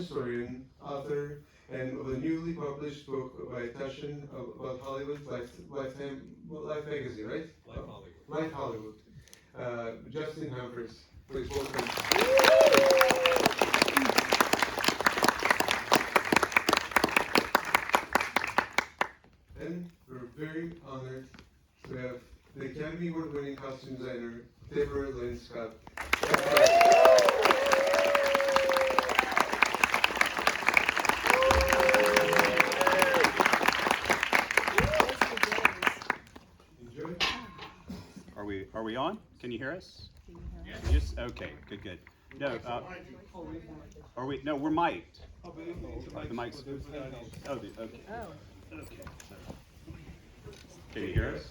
historian, author, and of a newly published book by Taschen about Hollywood, Life magazine, right? Life Hollywood. Justin Humphreys, please welcome. And we're very honored to have the Academy Award-winning costume designer, Deborah Lynn Scott. Enjoy. Are we on? Can you hear us? Yes. Yes. Okay. Good. No. Are we? No, we're mic'd. The mics. Okay. Okay. Can you hear us?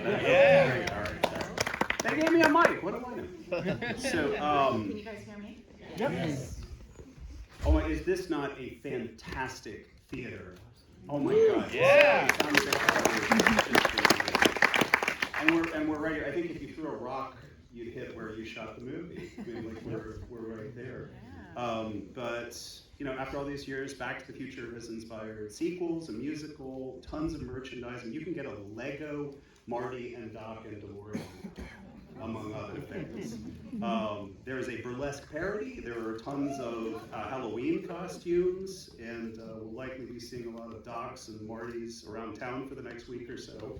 Yeah. All right. They gave me a mic. What do I know? So, Can you guys hear me? Yep. Yes. Oh my! Is this not a fantastic theater? Oh my God! Yeah. And we're right here. I think if you threw a rock, you'd hit where you shot the movie. I mean, like we're right there. But you know, after all these years, Back to the Future has inspired sequels, a musical, tons of merchandising. You can get a Lego Marty and Doc and DeLorean, among other things. There's a burlesque parody. There are tons of Halloween costumes, and we'll likely be seeing a lot of Docs and Martys around town for the next week or so.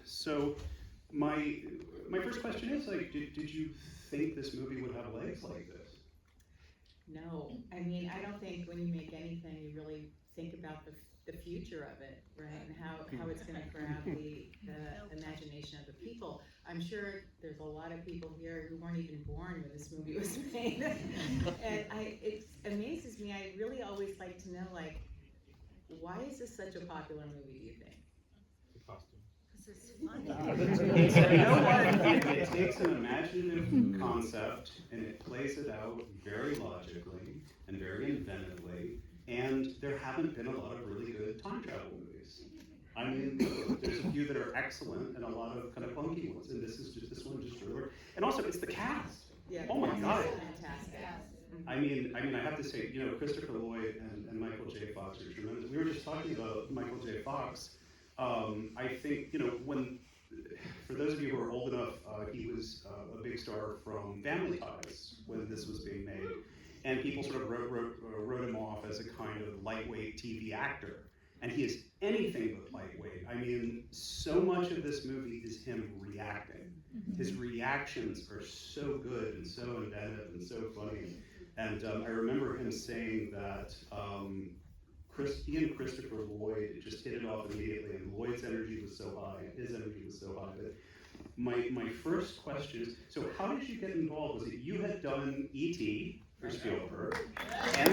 So my first question is, like, did you think this movie would have legs like this? No, I mean, I don't think when you make anything, you really think about the future of it, right? And how it's gonna grab the imagination of the people. I'm sure there's a lot of people here who weren't even born when this movie was made. And it amazes me. I really always like to know, like, why is this such a popular movie, do you think? You know what? It takes an imaginative concept and it plays it out very logically and very inventively. And there haven't been a lot of really good time travel movies. I mean, there's a few that are excellent and a lot of kind of funky ones. And this one just really. And also, it's the cast. Yeah, Oh my God! Fantastic. I mean, I have to say, you know, Christopher Lloyd and Michael J. Fox are tremendous. We were just talking about Michael J. Fox. I think, you know, for those of you who are old enough, he was a big star from Family Ties when this was being made. And people sort of wrote him off as a kind of lightweight TV actor. And he is anything but lightweight. I mean, so much of this movie is him reacting. His reactions are so good and so inventive and so funny. And I remember him saying that he and Christopher Lloyd just hit it off immediately, and Lloyd's energy was so high, and his energy was so high. But my first question is, so how did you get involved? Was it you had done E.T. for Spielberg, and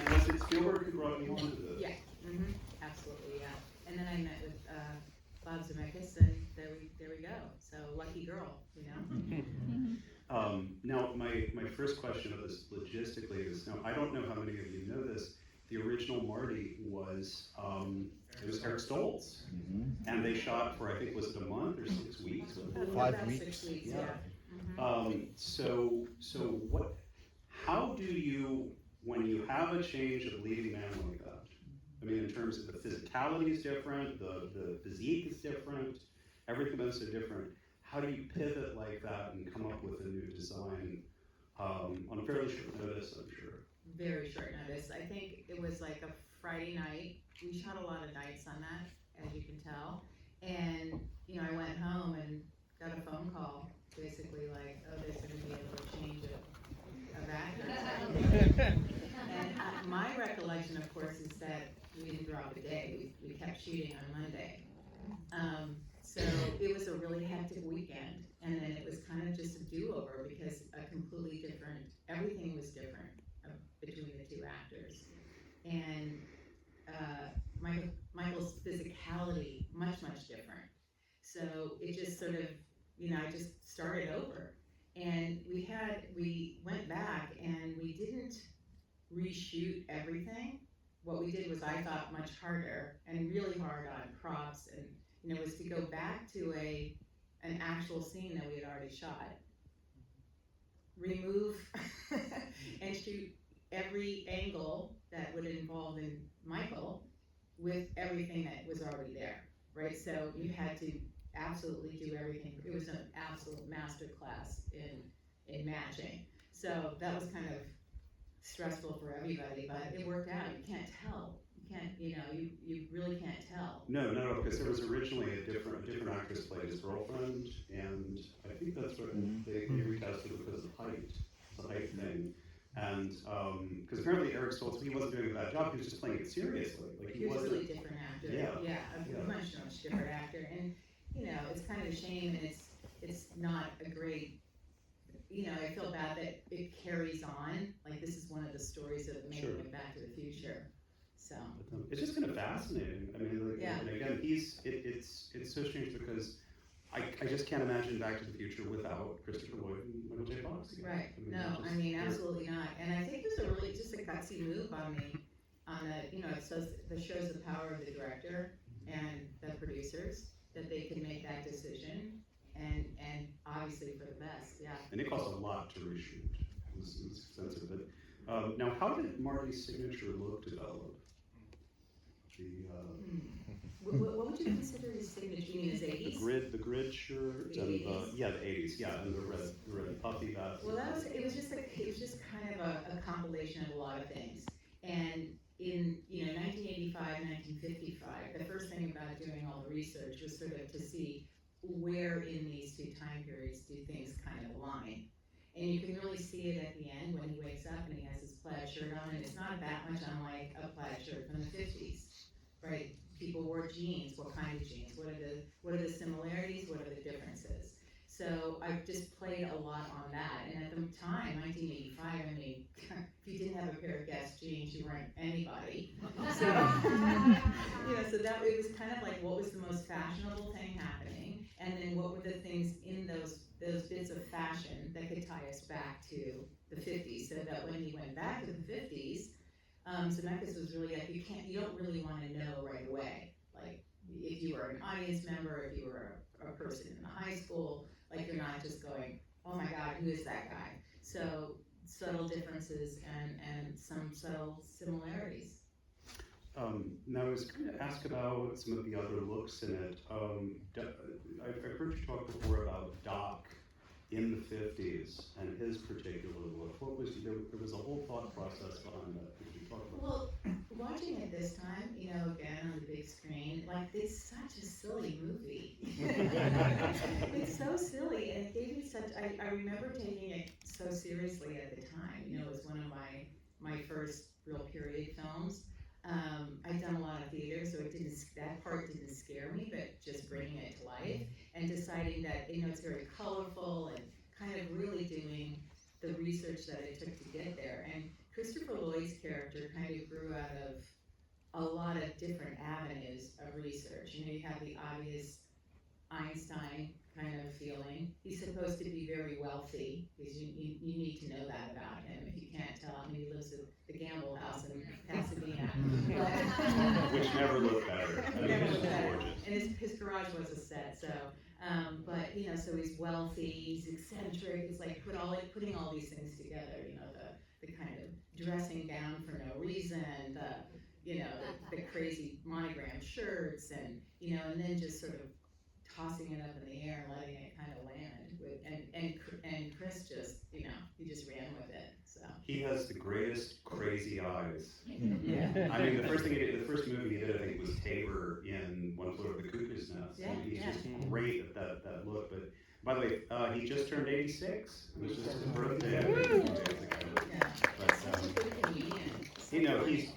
was it Spielberg who brought you onto this? Yeah, absolutely, yeah. And then I met with Bob Zemeckis, and there we go. So lucky girl, you know. Now, my first question of this logistically is, now I don't know how many of you know this, the original Marty was, it was Eric Stoltz. And they shot for, I think, was it a month or 6 weeks? 5 weeks. 6 weeks, yeah. So how do you, when you have a change of leading man like that, I mean, in terms of the physicality is different, the physique is different, everything else is different. How do you pivot like that and come up with a new design on fairly short notice, I'm sure? Very short notice. I think it was like a Friday night. We shot a lot of nights on that, as you can tell. And, you know, I went home and got a phone call, basically like, oh, there's going to be a little change of actors. And my recollection, of course, is that we didn't drop a day. We kept shooting on Monday. So it was a really hectic weekend, and then it was kind of just a do-over because everything was different between the two actors. And Michael's physicality, much different. So it just sort of, you know, I just started over. And we went back and we didn't reshoot everything. What we did was, I thought, much harder and really hard on props, and you know, was to go back to an actual scene that we had already shot remove and shoot every angle that would involve in Michael with everything that was already there, right? So you had to absolutely do everything. It was an absolute master class in matching. So that was kind of stressful for everybody, but it worked out. You can't tell. You can't, you really can't tell. No, because there was originally a different actress played his girlfriend, and I think that's what they recasted because of height, the height thing. And because apparently Eric Stoltz, he wasn't doing a bad job, he was just playing it seriously. Like he was a really different actor. A much different actor. And it's kind of a shame, and it's not a great. I feel bad that it carries on. Like this is one of the stories of making it Back to the Future. So it's just kind of fascinating. I mean, and again, it's so strange because I just can't imagine Back to the Future without Christopher Lloyd and Michael J. Fox again. Right. Absolutely not. And I think it was a really just a gutsy move on it shows the power of the director and the producers that they can make that decision and obviously for the best, yeah. And it cost a lot to reshoot. It was expensive. But now, how did Marty's signature look develop? What would you consider his signature? You mean his 80s? The grid shirt, the and 80s? The 80s, and the red puffy vest. Well, it was just kind of a compilation of a lot of things. And in 1985, 1955, the first thing about doing all the research was sort of to see where in these two time periods do things kind of align. And you can really see it at the end when he wakes up and he has his plaid shirt on, and it's not that much unlike a plaid shirt from the 50s, right? People wore jeans. What kind of jeans? What are the similarities? What are the differences? So I've just played a lot on that. And at the time, 1985, I mean, if you didn't have a pair of Guess jeans, you weren't anybody. So, so that it was kind of like what was the most fashionable thing happening, and then what were the things in those bits of fashion that could tie us back to the 50s, so that when he went back to the 50s, Zemeckis was really like, you don't really want to know right away. Like, if you were an audience member, if you were a person in the high school, like you're not just going, oh my God, who is that guy? So subtle differences and some subtle similarities. Now I was going to ask about some of the other looks in it. I've heard you talk before about Doc in the 50s and his particular look. What was there was a whole thought process behind that. Could you talk about Well, watching it this time, again on the big screen, like it's such a silly movie. It's so silly, and it gave me such. I remember taking it so seriously at the time. It was one of my first real period films. I'd done a lot of theater, so that part didn't scare me, but just bringing it to life and deciding that, it's very colorful and kind of really doing the research that it took to get there. And Christopher Lloyd's character kind of grew out of a lot of different avenues of research. You have the obvious Einstein kind of feeling. He's supposed to be very wealthy, because you need to know that about him. If you can't tell, he lives at the Gamble House in Pasadena. Which never looked better. Never looked better. Gorgeous. And his garage was a set, so, so he's wealthy, he's eccentric, it's like putting all these things together, the kind of dressing down for no reason, the crazy monogram shirts, and then just sort of tossing it up in the air and letting it kind of land and Chris just, he just ran with it. So he has the greatest crazy eyes. Yeah. I mean, the first movie he did, I think, was Tabor in One Flew Over the Cuckoo's Nest. Yeah, He's just great at that look. But by the way, he just turned 86. It was just his birthday.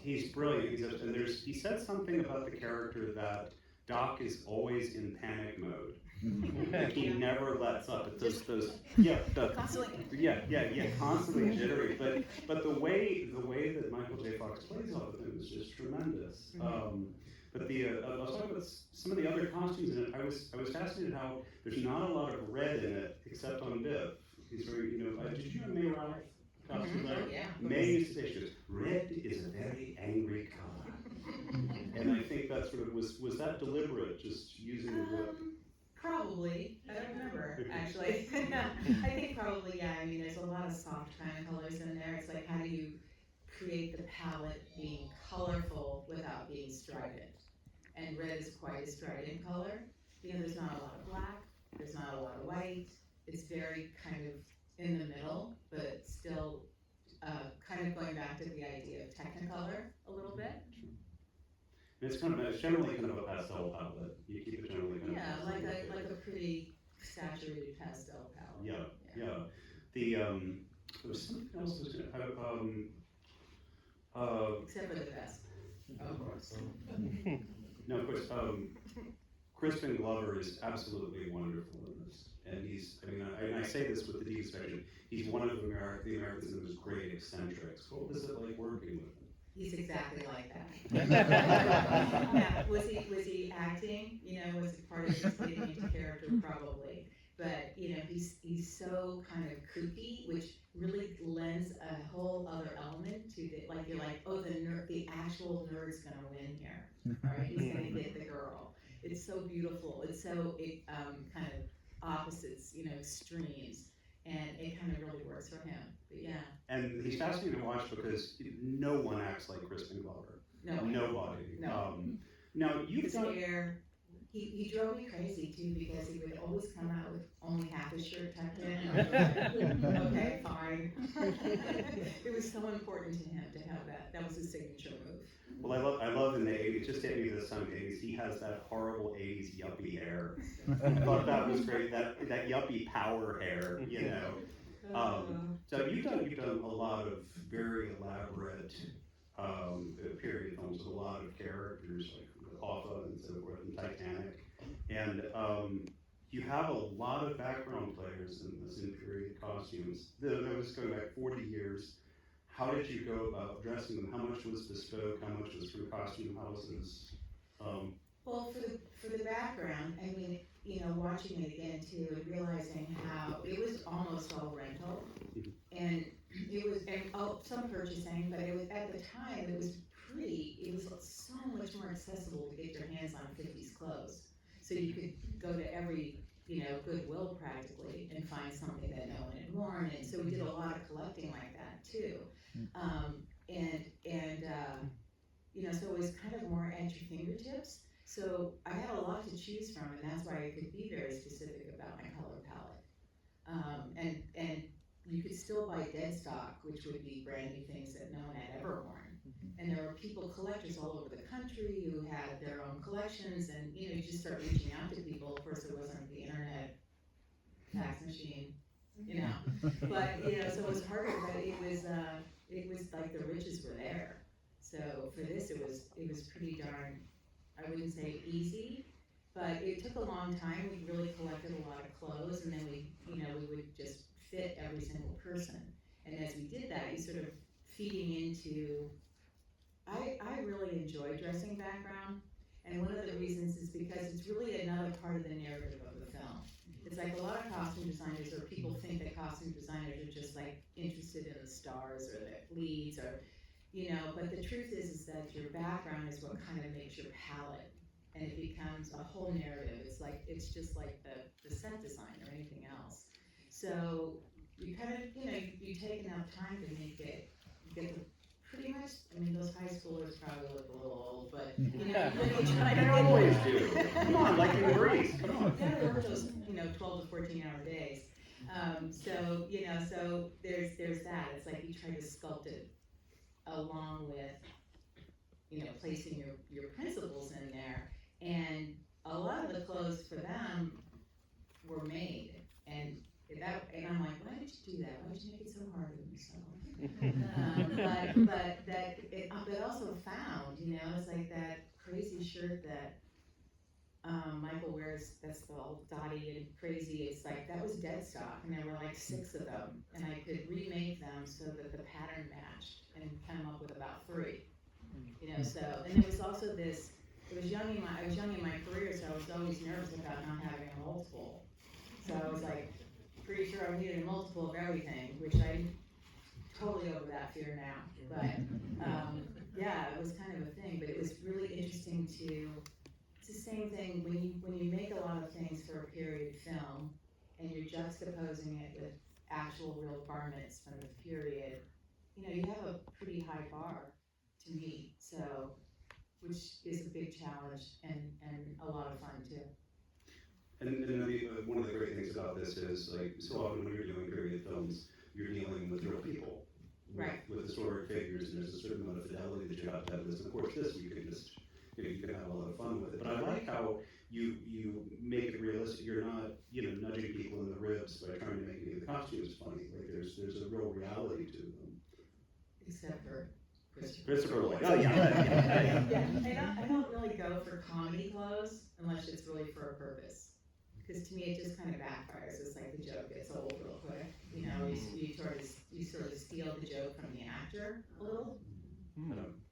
He's brilliant. And he said something about the character that Doc is always in panic mode. Like he never lets up. It's constantly jittery. But the way that Michael J. Fox plays off of him is just tremendous. But I was talking about some of the other costumes in it. I was fascinated how there's not a lot of red in it except on Viv. He's very, did you know May Ralph costume? Yeah. May used to say, she goes, red is a very angry color. And I think that sort of was that deliberate, just using the look? Probably, I don't remember, actually. I think probably, yeah, I mean, there's a lot of soft kind of colors in there. It's like, how do you create the palette being colorful without being strident? And red is quite a strident color. You know, there's not a lot of black, there's not a lot of white. It's very kind of in the middle, but still kind of going back to the idea of Technicolor a little bit. And it's generally kind of a pastel palette. You keep it generally kind Yeah, of like a pretty saturated pastel palette. Yeah. There was something else I was gonna, Except for the vest, of course. no, of course, Crispin Glover is absolutely wonderful in this. And I say this with the deconstruction, he's one of the American cinema's great eccentrics. What was it like working with him? He's exactly like that. Yeah, was he acting? You know, was it part of his getting into character? Probably. But, you know, he's so kind of kooky, which really lends a whole other element to the, like, you're like, oh, the actual nerd's gonna win here, right? He's gonna get the girl. It's so beautiful. It's so, kind of opposites, you know, extremes. And it kind of really works for him, but yeah. And he's fascinating to watch because no one acts like Crispin Glover. No. Nobody. No. Now, you've His done... hair, he drove me crazy too, because he would always come out with only half his shirt tucked in. And I was like, okay, fine. It was so important to him to have that. That was his signature move. Well, I love in the 80s, just hit me this time in the 80s, he has that horrible 80s yuppie hair. I thought that was great, that yuppie power hair, you know. So you've done a lot of very elaborate period films with a lot of characters, like Hoffa and so forth, and Titanic. And you have a lot of background players in this, in period costumes. That was going back 40 years. How did you go about dressing them? How much was bespoke? How much was from costume houses? Well, for the background, I mean, you know, watching it again too, and realizing how it was almost all rental, and it was, and some purchasing, but it was, at the time, it was so much more accessible to get your hands on 50s clothes. So you could go to every, you know, Goodwill practically and find something that no one had worn, and so we did a lot of collecting like that too. You know, so it was kind of more at your fingertips. So I had a lot to choose from, and that's why I could be very specific about my color palette. And you could still buy dead stock, which would be brand new things that no one had ever worn. And there were collectors all over the country who had their own collections, and you know, you just start reaching out to people. Of course, there wasn't the internet, fax machine, you know. But you know, so it was harder, but it was like the riches were there. So for this, it was pretty darn, I wouldn't say easy, but it took a long time. We really collected a lot of clothes, and then we would just fit every single person. And as we did that, you sort of feeding into, I really enjoy dressing background, and one of the reasons is because it's really another part of the narrative of the film. It's like a lot of costume designers, or people think that costume designers are just like interested in the stars or the leads, or you know, but the truth is that your background is what kind of makes your palette, and it becomes a whole narrative. It's just like the set design or anything else. So you kind of, you know, you take enough time to make it, get the pretty much, I mean, those high schoolers probably look a little old, but you know, you try to They always do. Come on, like in Greece, come on. You gotta work those, you know, 12 to 14 hour days. So, you know, so there's that. It's like you try to sculpt it along with, you know, placing your principles in there. And a lot of the clothes for them were made, and I'm like, why did you do that? Why did you make it so hard on yourself? But also found, you know, it's like that crazy shirt that Michael wears, that's all dotty and crazy. It's like, that was dead stock, and there were like 6 of them, and I could remake them so that the pattern matched, and come up with about 3. You know, so, and there was also this, I was young in my career, so I was always nervous about not having a multiple. So I was like, pretty sure I needed a multiple of everything, which I'm totally over that fear now. But yeah, it was kind of a thing, but it was really interesting to the same thing when you make a lot of things for a period film and you're juxtaposing it with actual real garments from the period, you know, you have a pretty high bar to meet, so, which is a big challenge and a lot of fun too. And one of the great things about this is, like, so often when you're doing period films, you're dealing with real people. Right. With historic figures, and there's a certain amount of fidelity that you have to have this. And of course, this you can just, you can have a lot of fun with it. But I like how you make it realistic. You're not, nudging people in the ribs by trying to make any of the costumes funny. Like there's a real reality to them. Except for Christopher Lloyd. Oh yeah. Yeah. I don't really go for comedy clothes unless it's really for a purpose. Because to me, it just kind of backfires. It's like the joke gets old real quick. You know, you sort of steal the joke from the actor a little.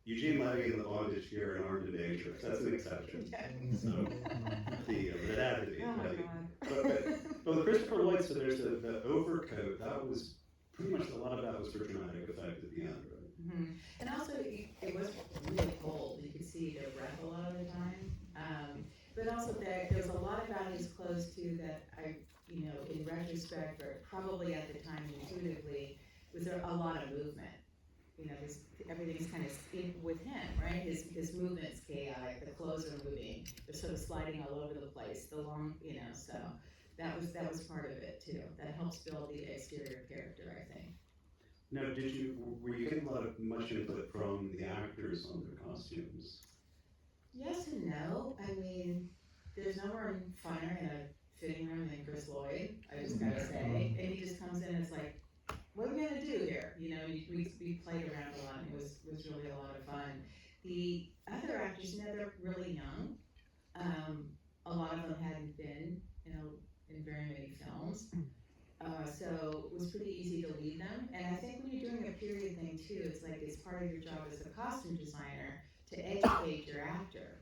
Eugene Levy in the bondage gear and armed and dangerous. That's an exception. So, it had to be. Oh my God. But with Christopher Lloyd, so there's the overcoat. That was pretty much a lot of that was for dramatic effect at the end, right? Mm-hmm. And also, it was really cold. You could see their breath a lot of the time. But also there's a lot about his clothes too that I, in retrospect, or probably at the time intuitively, was there a lot of movement. Everything's kind of with him, right? His movement's chaotic. The clothes are moving. They're sort of sliding all over the place. The long, so that was part of it too. That helps build the exterior character, I think. Now, were you getting much input from the actors on their costumes? Yes and no. I mean, there's no one funner in a fitting room than Chris Lloyd, I just gotta say. And he just comes in and it's like, what are we gonna do here? We played around a lot and it was really a lot of fun. The other actors, they're really young. A lot of them hadn't been, in very many films. So it was pretty easy to lead them. And I think when you're doing a period thing too, it's like it's part of your job as a costume designer to educate your actor.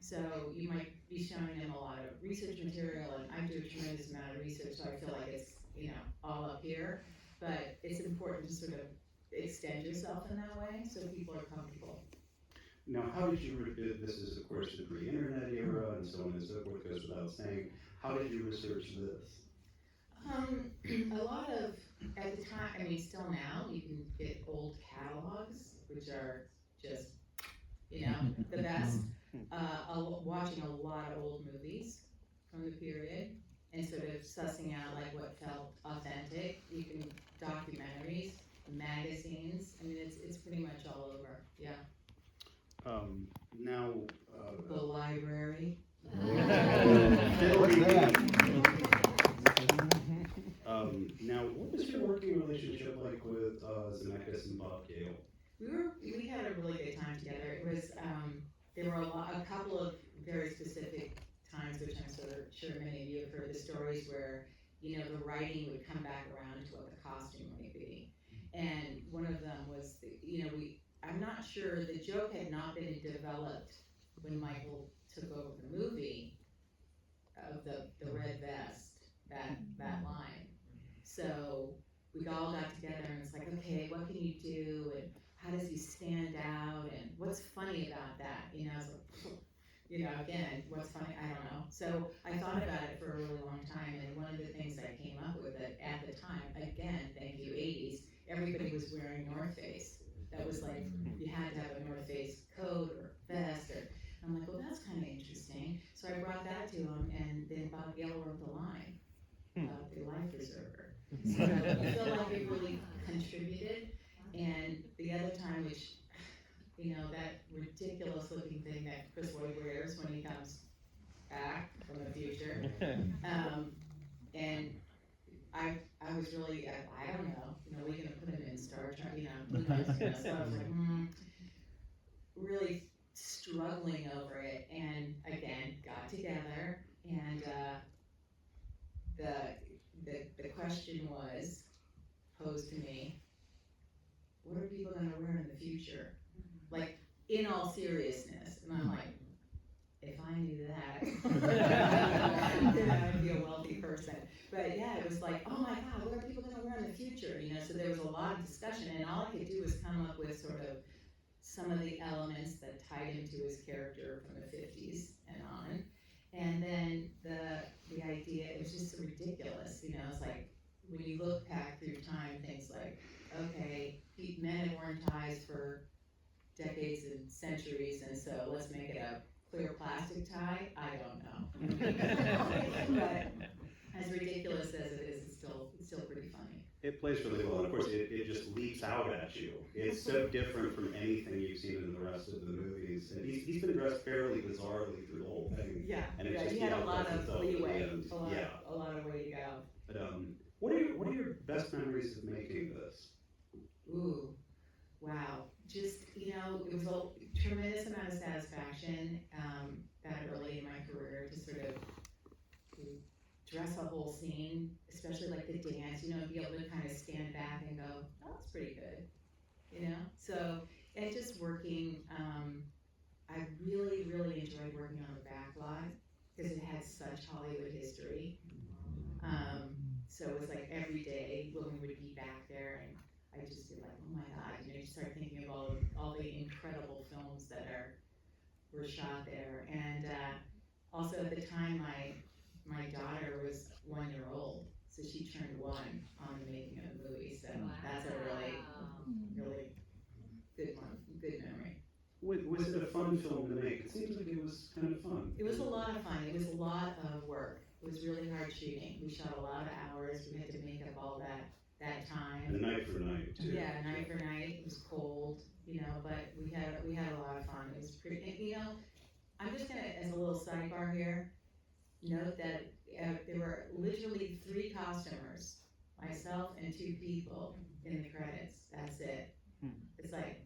So you might be showing them a lot of research material, and I do a tremendous amount of research, so I feel like it's, all up here. But it's important to sort of extend yourself in that way so people are comfortable. Now, how did you, this is of course the pre-internet era and so on and so forth, goes without saying, how did you research this? A lot of, at the time, still now, you can get old catalogs, which are just, the best. Watching a lot of old movies from the period and sort of sussing out like what felt authentic. You can documentaries, magazines. It's pretty much all over. Yeah. Now. The library. Now, what was your working relationship like with Zemeckis and Bob Gale? We had a really good time together. It was there were a couple of very specific times, which I'm sure many of you have heard the stories where the writing would come back around to what the costume might be, and one of them was I'm not sure the joke had not been developed when Michael took over the movie of the red vest, that line. So we all got together and it's like, okay, what can you do, and how does he stand out, and what's funny about that? Again, what's funny? I don't know. So I thought about it for a really long time, and one of the things I came up with at the time, again, thank you, 80s, everybody was wearing North Face. That was like, you had to have a North Face coat or vest, I'm like, well, that's kind of interesting. So I brought that to him, and then Bob Gale wrote the line, the life preserver. So I feel like it really contributed. And the other time, which, that ridiculous looking thing that Chris Lloyd wears when he comes back from the future. And I was really, I don't know, we're going to put him in Star Trek, so I was like, really struggling over it. And again, got together, and the question was posed to me, what are people going to wear in the future? Like, in all seriousness. And I'm like, if I knew that, then I would be a wealthy person. But yeah, it was like, oh my God, what are people going to wear in the future? So there was a lot of discussion, and all I could do was come up with sort of some of the elements that tied him to his character from the 50s and on. And then the idea, it was just so ridiculous, you know, it's like, when you look back through time, things like, okay, men have worn ties for decades and centuries, and so let's make it a clear plastic tie. I don't know. But as ridiculous as it is, it's still pretty funny. It plays really well, and of course it just leaps out at you. It's so different from anything you've seen in the rest of the movies. And he's been dressed fairly bizarrely through the whole thing. Yeah, and it yeah, just, he had you know, a lot does of itself at the leeway, end. a lot of way to go. But what are your best memories of making this? Ooh, wow. Just, you know, it was a tremendous amount of satisfaction that early in my career to sort of dress a whole scene, especially like the dance, you know, be able to kind of stand back and go, oh, that's pretty good, you know? So, and just working, I really, really enjoyed working on the backlot because it had such Hollywood history. So it was like every day when we would be back there, and I just be like, oh my God, you know, you start thinking of all the incredible films that were shot there. And also at the time, my daughter was 1 year old, so she turned 1 on the making of the movie. So that's a really, really good memory. Was it a fun film to make? It seems like it was kind of fun. It was a lot of fun. It was a lot of work. It was really hard shooting. We shot a lot of hours. We had to make up all that time. And night for night too. Yeah, night for night. It was cold, you know, but we had a lot of fun. It was pretty. And, you know, I'm just gonna, as a little sidebar here, note that there were literally 3 costumers, myself and 2 people in the credits. That's it. It's like,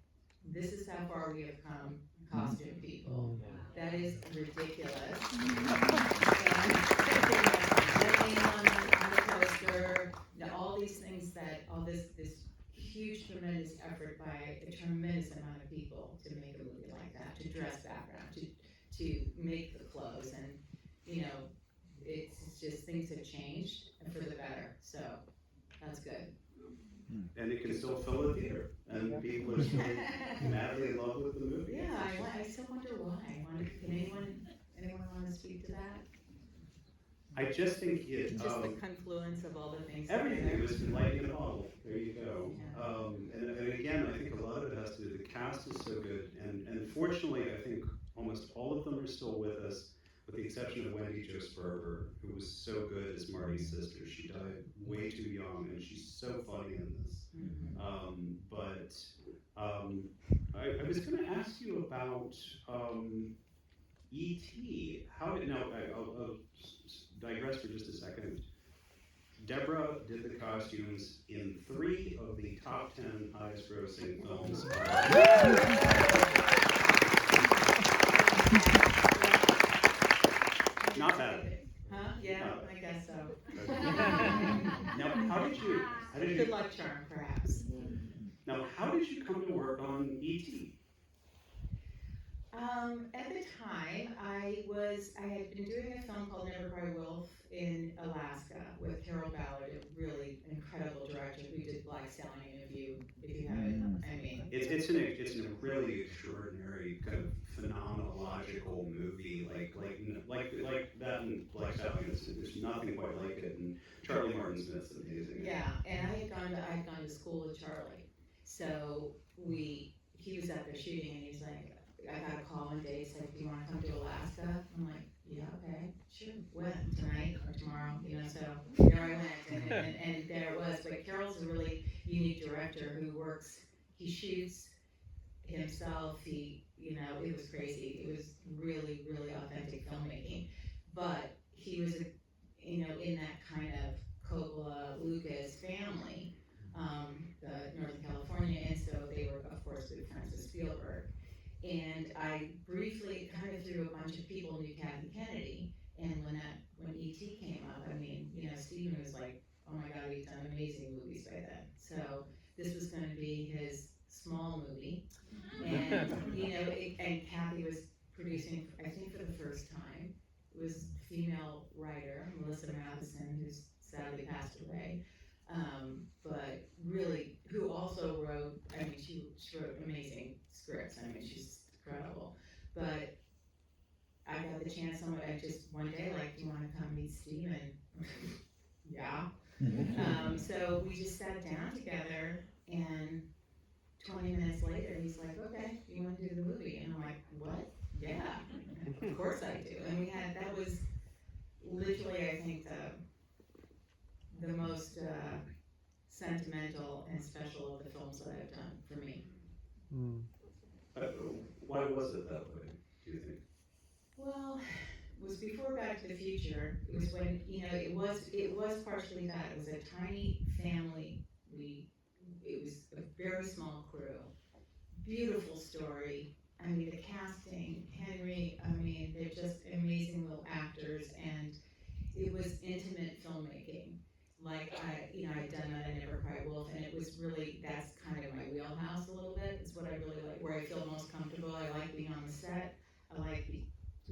this is how far we have come, costume people. That is ridiculous. On the poster, all these things all this huge, tremendous effort by a tremendous amount of people to make a movie like that, to dress background, to make the clothes, and, you know, it's just things have changed and for the better, so that's good. And it can still fill a theater, and people are still madly in love with the movie. Yeah, I still wonder why. Can anyone want to speak to that? I just think it. Just the confluence of all the things. Everything. It was lightning in a bottle. There you go. Yeah. And again, I think a lot of it has to do. The cast is so good, and fortunately, I think almost all of them are still with us, with the exception of Wendy Jo Sperber, who was so good as Marty's sister. She died way too young, and she's so funny in this. I was going to ask you about E.T. I'll digress for just a second. Deborah did the costumes in 3 of the top 10 highest grossing films. Not bad. Huh? Yeah, I guess so. Now, how did you? Good luck charm, perhaps. Now, how did you come to work on E.T.? At the time, I had been doing a film called Never Cry Wolf in Alaska with Carol Ballard, a really incredible director who did Black Stallion. If you haven't, I mean, it's a really extraordinary kind of phenomenological movie, like that in Black Stallion. There's nothing quite like it, and Charlie Martin Smith's amazing. Yeah, and I had gone to school with Charlie, so he was out there shooting, and he's like, I got a call one day, he's like, do you want to come to Alaska? I'm like, yeah, okay, sure. When? Tonight or tomorrow? You know, so there I went, and there it was. But Carol's a really unique director who he shoots himself, you know, it was crazy. It was really, really authentic filmmaking. But he was, you know, in that kind of Coppola, Lucas family, Northern California, and so they were, of course, good friends with Spielberg. And I briefly kind of through a bunch of people knew Kathy Kennedy, and when E.T. came up, I mean, you know, Stephen was like, oh my God, he's done amazing movies by then. So this was going to be his small movie, and you know, and Kathy was producing, I think for the first time. It was a female writer, Melissa Matheson, who's sadly passed away, but really who also wrote, I mean, she wrote amazing scripts. I mean, she's incredible. But I got the chance, I just one day, like, do you want to come meet Steve? And yeah. So we just sat down together, and 20 minutes later, he's like, okay, you want to do the movie? And I'm like, what? Yeah, of course I do. And that was literally, I think, the most sentimental and special of the films that I've done for me. Why was it that way, do you think? Well, it was before Back to the Future. It was when, it was partially that. It was a tiny family. It was a very small crew. Beautiful story. I mean, the casting, Henry, I mean, they're just amazing little actors, and it was intimate filmmaking. Like, I'd done that in Never Cry Wolf, and it was really, that's kind of my wheelhouse a little bit. It's what I really like, where I feel most comfortable. I like being on the set. I like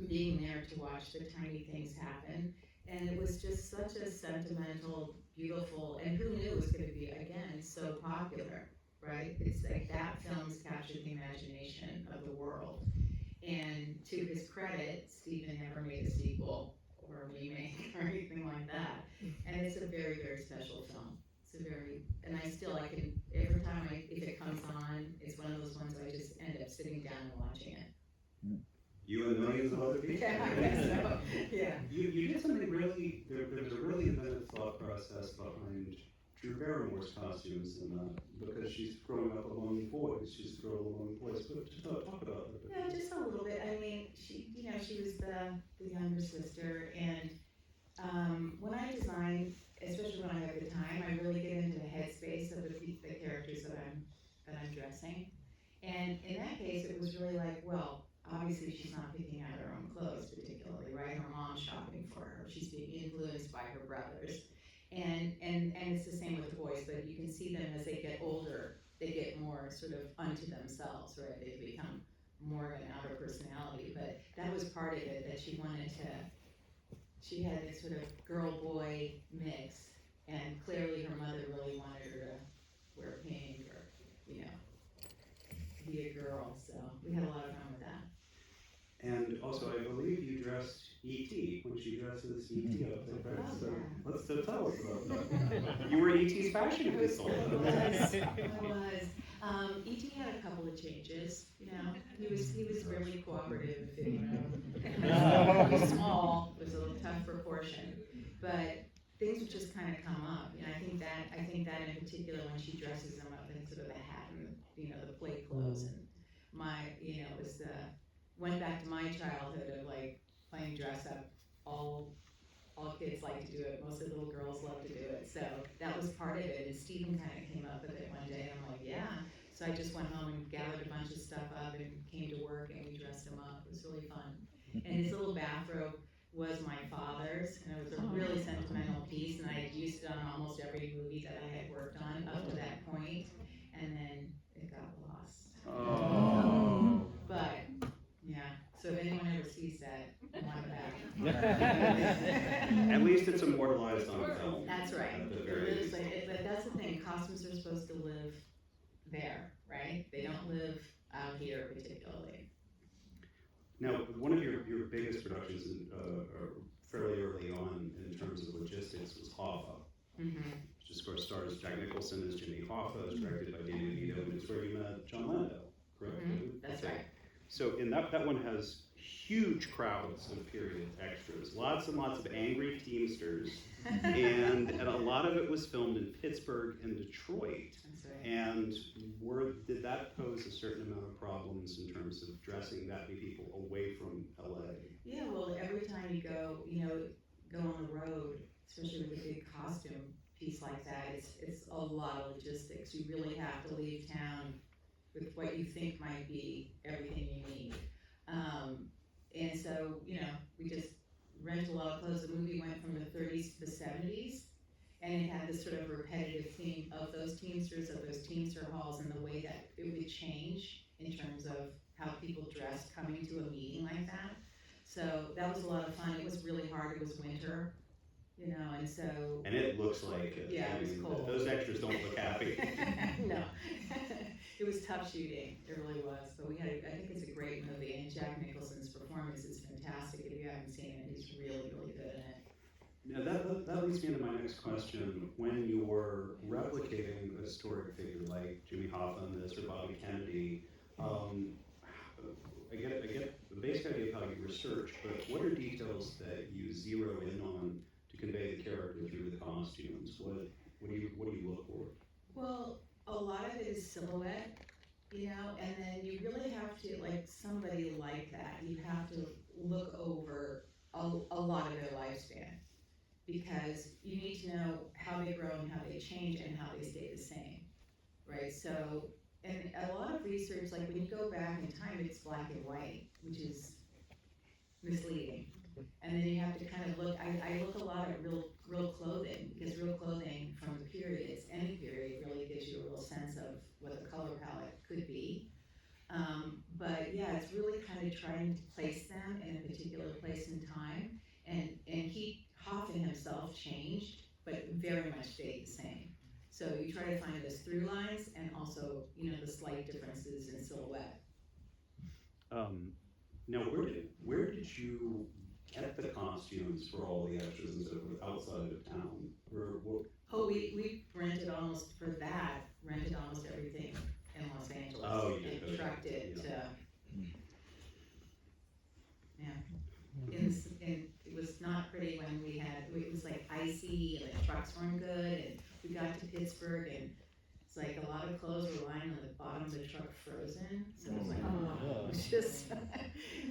being there to watch the tiny things happen. And it was just such a sentimental, beautiful, and who knew it was going to be, again, so popular, right? It's like that film's captured the imagination of the world. And to his credit, Stephen never made a sequel or a remake or anything like that. And it's a very, very special film. And I can, every time if it comes on, it's one of those ones I just end up sitting down and watching it. You and millions of other people. Yeah, I guess so. Yeah. You did something really, there was a really inventive thought process behind Drew Barrymore's costumes in that, because she's growing up among boys, she's a girl among boys. But just talk about that. Yeah, just a little bit. I mean, she was the younger sister, and when I design, especially when I have the time, I really get into the headspace of the characters that I'm dressing. And in that case, it was really like, well, obviously she's not picking out her own clothes particularly, right? Her mom's shopping for her. She's being influenced by her brothers. And it's the same with the boys, but you can see them as they get older, they get more sort of unto themselves, right? They become more of an outer personality. But that was part of it, that she had this sort of girl-boy mix, and clearly her mother really wanted her to wear pink or, be a girl. So we had a lot of fun with that. And also, I believe you dressed E.T. when she dresses E.T. up there, right? Oh, So yeah. let's tell us about that. You were E.T.'s fashion consultant. I was. E.T. had a couple of changes. He was really cooperative. He was small. It was a little tough proportion, but things would just kind of come up. I think that in particular, when she dresses him up in sort of the hat and the play clothes, and it was went back to my childhood of like playing dress up. All kids like to do it. Most of the little girls love to do it. So that was part of it. And Stephen kind of came up with it one day, and I'm like, yeah. So I just went home and gathered a bunch of stuff up and came to work, and we dressed him up. It was really fun. And his little bathrobe was my father's, and it was a really sentimental piece, and I had used it on almost every movie that I had worked on up to that point, and then it got lost. Oh. But yeah, so if anyone ever sees that, I want it back. At least it's immortalized on film. That's right. At the very least. But that's the thing, costumes are supposed to live there, right? They don't live out here particularly. Now, one of your biggest productions fairly early on in terms of logistics was Hoffa. Mm-hmm. Which of course stars Jack Nicholson as Jimmy Hoffa. It was directed by Danny DeVito, and it's where you met John Lando, correct? Mm-hmm. That's right. So in that one has huge crowds of period extras, lots and lots of angry Teamsters, and a lot of it was filmed in Pittsburgh and Detroit. That's right. And did that pose a certain amount of problems in terms of dressing that many people away from LA? Yeah, well, every time you go on the road, especially with a big costume piece like that, it's a lot of logistics. You really have to leave town with what you think might be everything you need. And so, we just rented a lot of clothes. The movie went from the 30s to the 70s, and it had this sort of repetitive theme of those Teamsters, of those Teamster halls, and the way that it would change in terms of how people dressed coming to a meeting like that. So that was a lot of fun. It was really hard. It was winter, you know, and so. And it looks like it. Yeah, I it was mean, cold. Those extras don't look happy. No, it was tough shooting, it really was, but I think it's a great movie, and Jack Nicholson's performance is fantastic. If you haven't seen it, he's really, really good in it. Now that leads me into my next question. When you're replicating a historic figure like Jimmy Hoffa in this or Bobby Kennedy, I get the basic idea of how you research, but what are details that you zero in on to convey the character through the costumes? What do you look for? Well, a lot of it is silhouette, you know, and then you really have to, like somebody like that, you have to look over a lot of their lifespan, because you need to know how they grow and how they change and how they stay the same, right? So, and a lot of research, like when you go back in time, it's black and white, which is misleading. And then you have to kind of look, I look a lot at real clothing, because real clothing from the periods, any period, really gives you a real sense of what the color palette could be. But yeah, it's really kind of trying to place them in a particular place and time. And Hoffman himself changed, but very much stayed the same. So you try to find those through lines and also, you know, the slight differences in silhouette. Now, where did you get the costumes for all the extras and so forth outside of town? Or what? Oh, we rented almost everything in Los Angeles. Oh, you did, and okay. trucked it Yeah. And it was not pretty when it was like icy and the trucks weren't good, and we got to Pittsburgh and it's like a lot of clothes were lying on the bottom of the truck frozen, so it was like, it was just,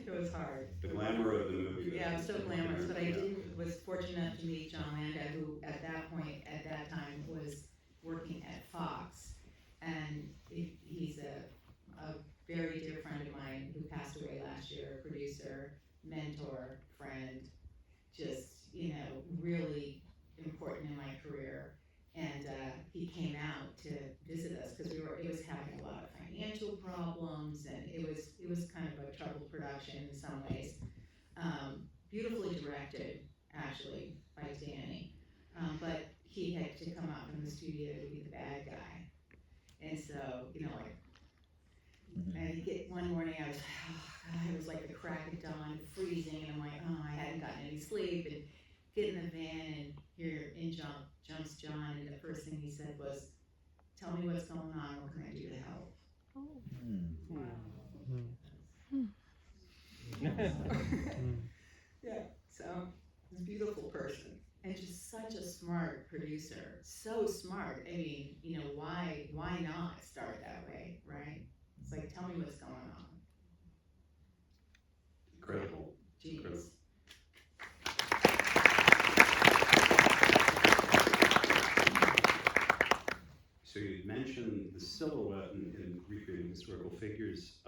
it was hard. The glamour of the movie. Yeah, it was so glamorous, but I was fortunate enough to meet John Landa, who at that time was working at Fox, and he's a very dear friend of mine who passed away last year, a producer, mentor, friend, just, you know, really important in my career. And he came out to visit us because it was having a lot of financial problems, and it was kind of a troubled production in some ways. Beautifully directed, actually, by Danny, but he had to come out from the studio to be the bad guy. And so, you know, like, and one morning I was like, oh God, it was like the crack of dawn, freezing, and I'm like, oh, I hadn't gotten any sleep, and get in the van, and here in jumps John, and the first thing he said was, tell me what's going on, what can I do to help? Yeah, so he's a beautiful person, and just such a smart producer, so smart. I mean, you know, why not start that way, right? It's like, tell me what's going on. Incredible. Genius. So you mentioned the silhouette in recreating historical figures.